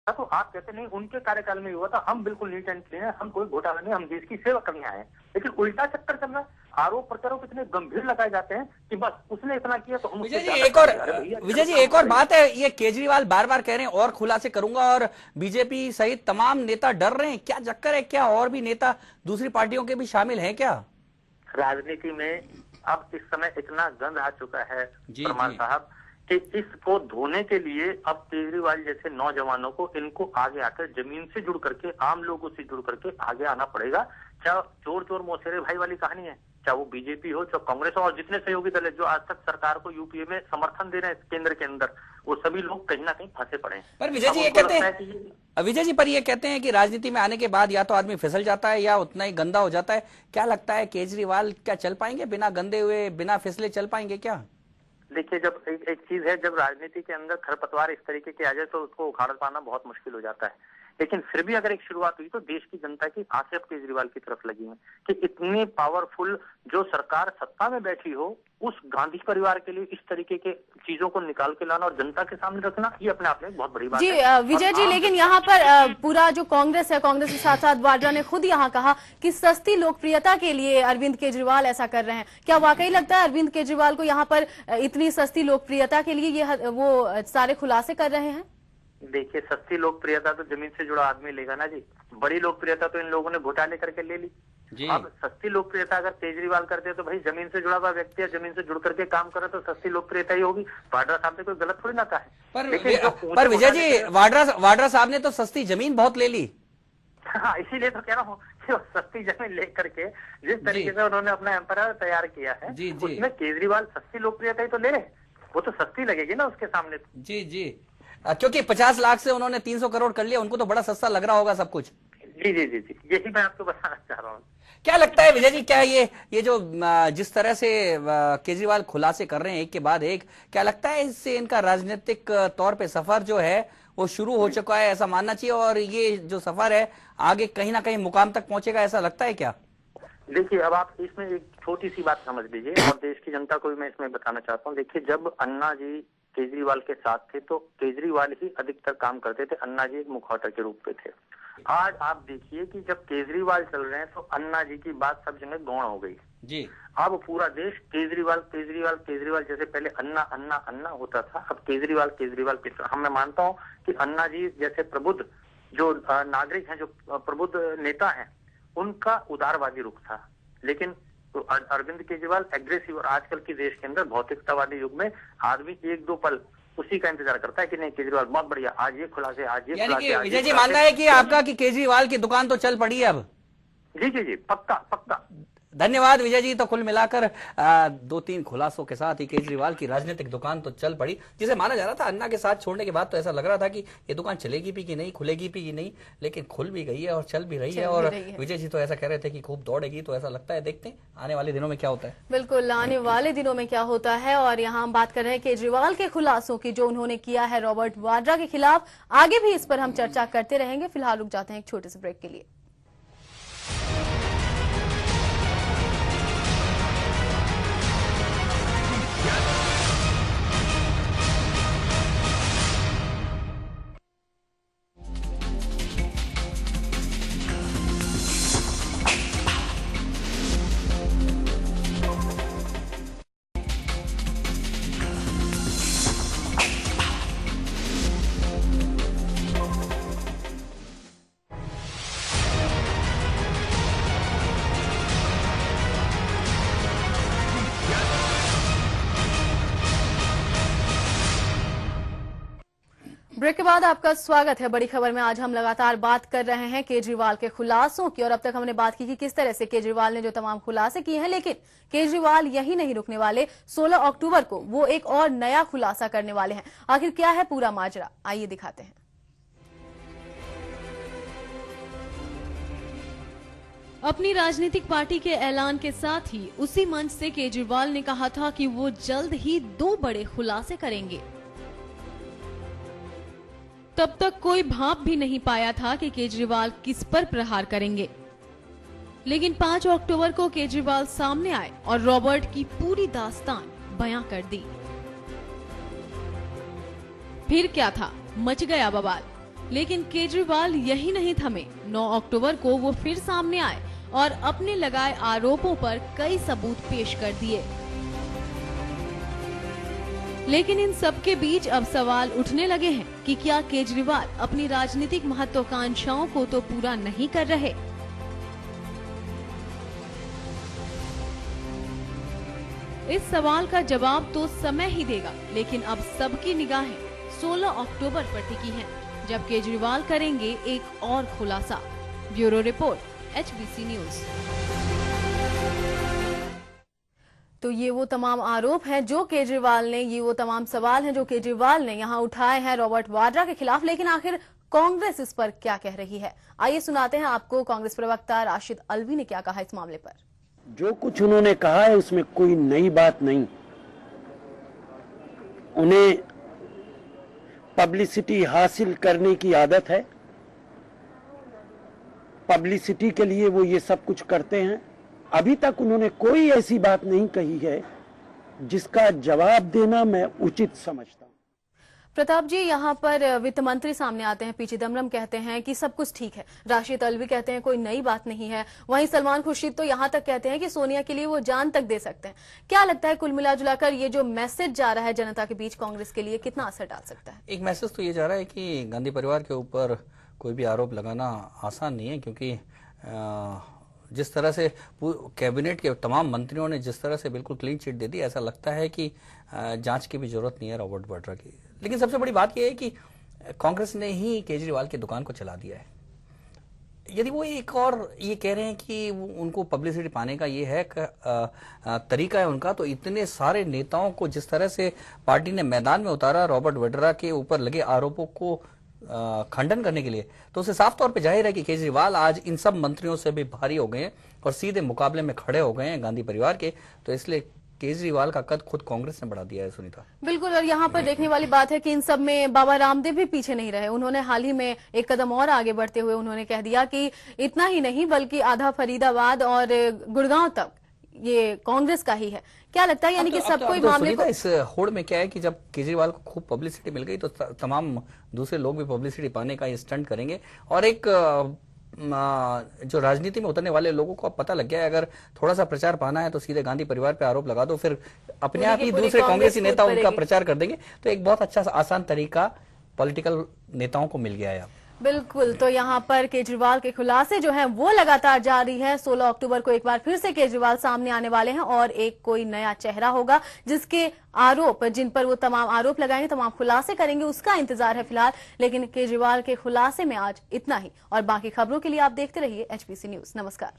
तो आप कहते नहीं उनके कार्यकाल में हुआ था, हम बिल्कुल नीट एंड क्लीन है, हम कोई घोटाला नहीं, हम देश की सेवा करने आए हैं। लेकिन उल्टा चक्कर चल रहा है, आरोप प्रत्यारोप इतने गंभीर लगाए जाते हैं कि बस उसने इतना किया तो हम विजय जी एक और बात है, ये केजरीवाल बार बार कह रहे हैं और खुलासे करूंगा, और बीजेपी सहित तमाम नेता डर रहे हैं। क्या चक्कर है? क्या और भी नेता दूसरी पार्टियों के भी शामिल हैं क्या? राजनीति में अब इस समय इतना गंद आ चुका है परमार जी। साहब कि इसको धोने के लिए अब केजरीवाल जैसे नौजवानों को इनको आगे आकर जमीन से जुड़ करके, आम लोगों से जुड़ करके आगे आना पड़ेगा। चाहे चोर चोर मौसेरे भाई वाली कहानी है, चाहे वो बीजेपी हो, चाहे कांग्रेस हो, और जितने सहयोगी दल है जो आज तक सरकार को यूपीए में समर्थन दे रहे हैं केंद्र के अंदर, वो सभी लोग कहीं ना कहीं फंसे पड़े हैं। पर विजय जी ये कहते हैं, विजय जी पर ये कहते हैं कि राजनीति में आने के बाद या तो आदमी फिसल जाता है या उतना ही गंदा हो जाता है। क्या लगता है केजरीवाल क्या चल पाएंगे बिना गंदे हुए, बिना फिसले चल पाएंगे क्या? देखिए, जब एक चीज है, जब राजनीति के अंदर खरपतवार इस तरीके के आ जाए तो उसको उखाड़ पाना बहुत मुश्किल हो जाता है। लेकिन फिर भी अगर एक शुरुआत हुई तो देश की जनता की आंखें अब केजरीवाल की तरफ लगी हैं कि इतनी पावरफुल जो सरकार सत्ता में बैठी हो, उस गांधी परिवार के लिए इस तरीके के चीजों को निकाल के लाना और जनता के सामने रखना, ये अपने आप में एक बहुत बड़ी बात है। विजय जी, लेकिन यहाँ पर पूरा जो कांग्रेस है, कांग्रेस के साथ साथ वाड्रा ने खुद यहाँ कहा कि सस्ती लोकप्रियता के लिए अरविंद केजरीवाल ऐसा कर रहे हैं। क्या वाकई लगता है अरविंद केजरीवाल को यहाँ पर इतनी सस्ती लोकप्रियता के लिए ये वो सारे खुलासे कर रहे हैं? देखिए, सस्ती लोकप्रियता तो जमीन से जुड़ा आदमी लेगा ना जी, बड़ी लोकप्रियता तो इन लोगों ने घोटाले करके ले ली जी। अब सस्ती लोकप्रियता अगर केजरीवाल करते तो भाई जमीन से जुड़ा हुआ व्यक्ति है, जमीन से जुड़ करके काम करे तो सस्ती लोकप्रियता ही होगी। वाड्रा साहब ने कोई गलत थोड़ी ना कहा है। पर विजय जी वाड्रा साहब ने तो सस्ती जमीन बहुत ले ली। हाँ, इसीलिए तो कह रहा हूँ कि वो सस्ती जमीन लेकर के जिस तरीके से उन्होंने अपना एम्पायर तैयार किया है, उसमें केजरीवाल सस्ती लोकप्रियता ही तो ले रहे, वो तो सस्ती लगेगी ना उसके सामने। जी जी, क्योंकि 50 लाख से उन्होंने 300 करोड़ कर लिया, उनको तो बड़ा सस्ता लग रहा होगा सब कुछ। जी जी जी जी, यही मैं आपको बताना चाह रहा हूँ। क्या लगता है विजय जी, क्या ये जो जिस तरह से केजरीवाल खुलासे कर रहे हैं एक के बाद एक, क्या लगता है इससे इनका राजनीतिक तौर पे सफर जो है वो शुरू हो चुका है, ऐसा मानना चाहिए, और ये जो सफर है आगे कहीं ना कहीं मुकाम तक पहुंचेगा, ऐसा लगता है क्या? देखिए, अब आप इसमें एक छोटी सी बात समझ लीजिए और देश की जनता को भी मैं इसमें बताना चाहता हूँ। देखिए, जब अन्ना जी केजरीवाल के साथ थे तो केजरीवाल ही अधिकतर काम करते थे, अन्ना जी एक मुखौटा के रूप में थे। आज आप देखिए कि जब केजरीवाल चल रहे हैं तो अन्ना जी की बात सब जगह गौण हो गई जी। अब पूरा देश केजरीवाल केजरीवाल केजरीवाल, जैसे पहले अन्ना अन्ना अन्ना होता था, अब केजरीवाल केजरीवाल के साथ। मैं मानता हूँ कि अन्ना जी जैसे प्रबुद्ध जो नागरिक हैं, जो प्रबुद्ध नेता हैं, उनका उदारवादी रुख था। लेकिन तो अरविंद केजरीवाल एग्रेसिव, और आजकल के देश के अंदर भौतिकतावादी युग में आदमी एक दो पल उसी का इंतजार करता है कि नहीं केजरीवाल बहुत बढ़िया, आज ये खुलासे, आज ये खुलासे। विजय जी मानना है कि आपका कि केजरीवाल की दुकान तो चल पड़ी है अब? जी जी जी, पक्का पक्का। धन्यवाद विजय जी। तो कुल मिलाकर 2-3 खुलासों के साथ ही केजरीवाल की राजनीतिक दुकान तो चल पड़ी, जिसे माना जा रहा था अन्ना के साथ छोड़ने के बाद तो ऐसा लग रहा था कि ये दुकान चलेगी भी कि नहीं, खुलेगी भी कि नहीं, लेकिन खुल भी गई है और चल भी रही है। और विजय जी तो ऐसा कह रहे थे कि खूब दौड़ेगी, तो ऐसा लगता है, देखते हैं आने वाले दिनों में क्या होता है। बिल्कुल, आने वाले दिनों में क्या होता है। और यहाँ हम बात कर रहे हैं केजरीवाल के खुलासों की जो उन्होंने किया है रॉबर्ट वाड्रा के खिलाफ। आगे भी इस पर हम चर्चा करते रहेंगे। फिलहाल रुक जाते हैं एक छोटे से ब्रेक के लिए। ब्रेक के बाद आपका स्वागत है। बड़ी खबर में आज हम लगातार बात कर रहे हैं केजरीवाल के खुलासों की, और अब तक हमने बात की कि किस तरह से केजरीवाल ने जो तमाम खुलासे किए हैं। लेकिन केजरीवाल यही नहीं रुकने वाले, 16 अक्टूबर को वो एक और नया खुलासा करने वाले हैं। आखिर क्या है पूरा माजरा, आइए दिखाते हैं। अपनी राजनीतिक पार्टी के ऐलान के साथ ही उसी मंच से केजरीवाल ने कहा था कि वो जल्द ही 2 बड़े खुलासे करेंगे। तब तक कोई भाप भी नहीं पाया था कि केजरीवाल किस पर प्रहार करेंगे, लेकिन 5 अक्टूबर को केजरीवाल सामने आए और रॉबर्ट की पूरी दास्तान बयां कर दी। फिर क्या था, मच गया बवाल। लेकिन केजरीवाल यही नहीं थमे। 9 अक्टूबर को वो फिर सामने आए और अपने लगाए आरोपों पर कई सबूत पेश कर दिए। लेकिन इन सब के बीच अब सवाल उठने लगे हैं कि क्या केजरीवाल अपनी राजनीतिक महत्वाकांक्षाओं को तो पूरा नहीं कर रहे। इस सवाल का जवाब तो समय ही देगा, लेकिन अब सबकी निगाहें 16 अक्टूबर पर टिकी हैं, जब केजरीवाल करेंगे एक और खुलासा। Bureau report, HBC news. तो ये वो तमाम आरोप हैं जो केजरीवाल ने, ये वो तमाम सवाल हैं जो केजरीवाल ने यहाँ उठाए हैं रॉबर्ट वाड्रा के खिलाफ। लेकिन आखिर कांग्रेस इस पर क्या कह रही है, आइए सुनाते हैं आपको कांग्रेस प्रवक्ता राशिद अलवी ने क्या कहा इस मामले पर। जो कुछ उन्होंने कहा है उसमें कोई नई बात नहीं। उन्हें पब्लिसिटी हासिल करने की आदत है, पब्लिसिटी के लिए वो ये सब कुछ करते हैं। अभी तक उन्होंने कोई ऐसी बात नहीं कही है जिसका जवाब देना मैं उचित समझता हूं। प्रताप जी, यहाँ पर वित्त मंत्री सामने आते हैं, पी चिदम्बरम कहते हैं कि सब कुछ ठीक है, राशिद अलवी कहते हैं कोई नई बात नहीं है, वहीं सलमान खुर्शीद तो यहाँ तक कहते हैं कि सोनिया के लिए वो जान तक दे सकते हैं। क्या लगता है कुल मिलाजुलाकर ये जो मैसेज जा रहा है जनता के बीच कांग्रेस के लिए कितना असर डाल सकता है? एक मैसेज तो ये जा रहा है कि गांधी परिवार के ऊपर कोई भी आरोप लगाना आसान नहीं है, क्योंकि जिस तरह से कैबिनेट के तमाम मंत्रियों ने जिस तरह से बिल्कुल क्लीन चिट दे दी, ऐसा लगता है कि जांच की भी जरूरत नहीं है रॉबर्ट वाड्रा की। लेकिन सबसे बड़ी बात यह है कि कांग्रेस ने ही केजरीवाल की दुकान को चला दिया है। यदि वो एक और ये कह रहे हैं कि उनको पब्लिसिटी पाने का ये है तरीका है उनका, तो इतने सारे नेताओं को जिस तरह से पार्टी ने मैदान में उतारा रॉबर्ट वाड्रा के ऊपर लगे आरोपों को खंडन करने के लिए, तो उसे साफ तौर पे जाहिर है कि केजरीवाल आज इन सब मंत्रियों से भी भारी हो गए हैं और सीधे मुकाबले में खड़े हो गए हैं गांधी परिवार के। तो इसलिए केजरीवाल का कद खुद कांग्रेस ने बढ़ा दिया है। सुनीता, बिल्कुल, और यहाँ पर देखने वाली बात है कि इन सब में बाबा रामदेव भी पीछे नहीं रहे। उन्होंने हाल ही में एक कदम और आगे बढ़ते हुए उन्होंने कह दिया कि इतना ही नहीं बल्कि आधा फरीदाबाद और गुड़गांव तक ये कांग्रेस का ही है। क्या लगता है, यानी कि सब कोई मामले को इस होड़ में क्या है कि जब केजरीवाल को खूब पब्लिसिटी मिल गई तो तमाम दूसरे लोग भी पब्लिसिटी पाने का स्टंट करेंगे। और एक जो राजनीति में उतरने वाले लोगों को अब पता लग गया है, अगर थोड़ा सा प्रचार पाना है तो सीधे गांधी परिवार पे आरोप लगा दो, फिर अपने आप ही दूसरे कांग्रेसी नेता उनका प्रचार कर देंगे। तो एक बहुत अच्छा आसान तरीका पॉलिटिकल नेताओं को मिल गया है। बिल्कुल, तो यहाँ पर केजरीवाल के खुलासे जो हैं वो लगातार जारी है। 16 अक्टूबर को एक बार फिर से केजरीवाल सामने आने वाले हैं और एक कोई नया चेहरा होगा जिसके आरोप, जिन पर वो तमाम आरोप लगाएंगे, तमाम खुलासे करेंगे, उसका इंतजार है फिलहाल। लेकिन केजरीवाल के खुलासे में आज इतना ही, और बाकी खबरों के लिए आप देखते रहिए HBC न्यूज। नमस्कार।